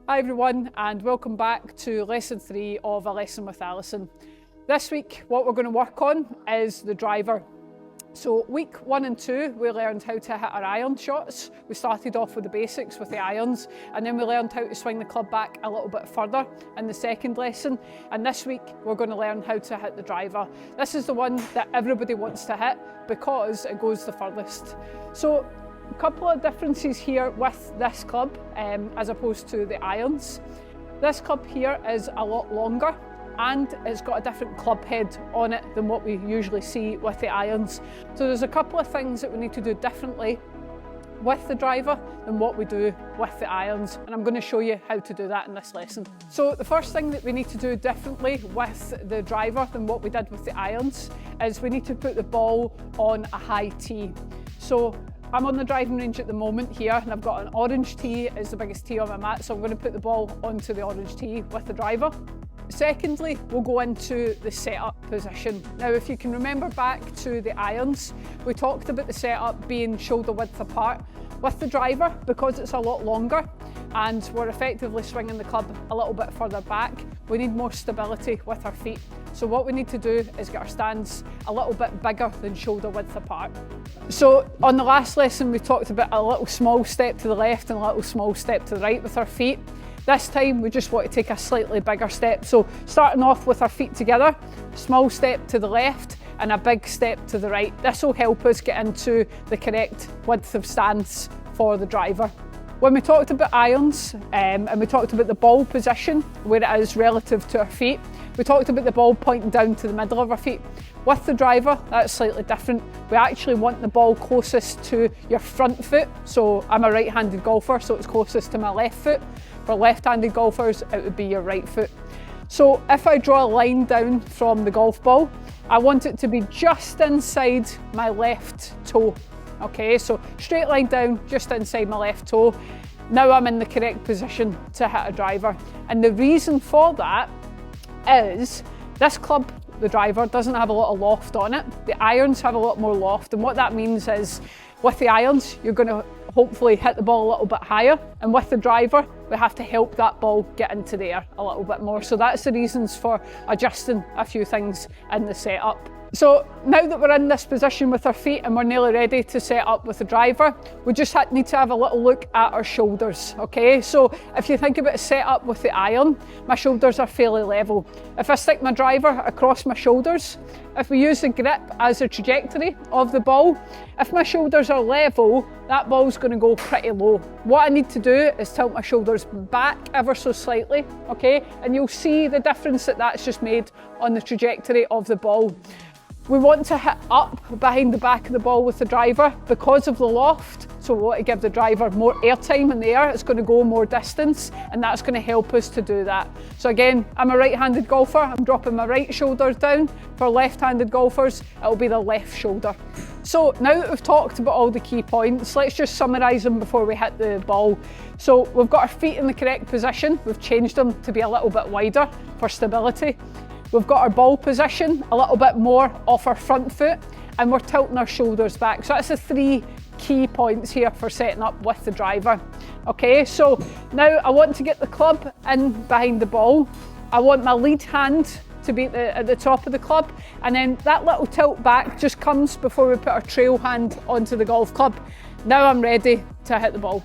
Hi everyone, and welcome back to lesson 3 of A Lesson with ALyson. This week what we're going to work on is the driver. So week 1 and 2 we learned how to hit our iron shots. We started off with the basics with the irons, and then we learned how to swing the club back a little bit further in the second lesson. And this week we're going to learn how to hit the driver. This is the one that everybody wants to hit because it goes the furthest. So a couple of differences here with this club as opposed to the irons. This club here is a lot longer and it's got a different club head on it than what we usually see with the irons. So there's a couple of things that we need to do differently with the driver than what we do with the irons, and I'm going to show you how to do that in this lesson. So the first thing that we need to do differently with the driver than what we did with the irons is we need to put the ball on a high tee. So I'm on the driving range at the moment here, and I've got an orange tee as the biggest tee on my mat, so I'm going to put the ball onto the orange tee with the driver. Secondly, we'll go into the setup position. Now, if you can remember back to the irons, we talked about the setup being shoulder width apart. With the driver, because it's a lot longer and we're effectively swinging the club a little bit further back, we need more stability with our feet. So what we need to do is get our stance a little bit bigger than shoulder width apart. So on the last lesson we talked about a little small step to the left and a little small step to the right with our feet. This time we just want to take a slightly bigger step. So starting off with our feet together, small step to the left and a big step to the right. This will help us get into the correct width of stance for the driver. When we talked about irons and we talked about the ball position, where it is relative to our feet, we talked about the ball pointing down to the middle of our feet. With the driver, that's slightly different. We actually want the ball closest to your front foot. So I'm a right-handed golfer, so it's closest to my left foot. For left-handed golfers, it would be your right foot. So if I draw a line down from the golf ball, I want it to be just inside my left toe. Okay, so straight line down, just inside my left toe. Now I'm in the correct position to hit a driver. And the reason for that is this club, the driver, doesn't have a lot of loft on it. The irons have a lot more loft, and what that means is with the irons, you're going to hopefully hit the ball a little bit higher, and with the driver, we have to help that ball get into the air a little bit more. So that's the reasons for adjusting a few things in the setup. So now that we're in this position with our feet and we're nearly ready to set up with the driver, we just need to have a little look at our shoulders, okay? So if you think about a setup with the iron, my shoulders are fairly level. If I stick my driver across my shoulders, if we use the grip as a trajectory of the ball, if my shoulders are level, that ball's going to go pretty low. What I need to do is tilt my shoulders back ever so slightly, okay? And you'll see the difference that that's just made on the trajectory of the ball. We want to hit up behind the back of the ball with the driver because of the loft. So we want to give the driver more airtime in the air. It's going to go more distance, and that's going to help us to do that. So again, I'm a right-handed golfer. I'm dropping my right shoulder down. For left-handed golfers, it'll be the left shoulder. So now that we've talked about all the key points, let's just summarise them before we hit the ball. So we've got our feet in the correct position. We've changed them to be a little bit wider for stability. We've got our ball position a little bit more off our front foot, and we're tilting our shoulders back. So that's the 3 key points here for setting up with the driver. Okay, so now I want to get the club in behind the ball. I want my lead hand to be at the top of the club, and then that little tilt back just comes before we put our trail hand onto the golf club. Now I'm ready to hit the ball.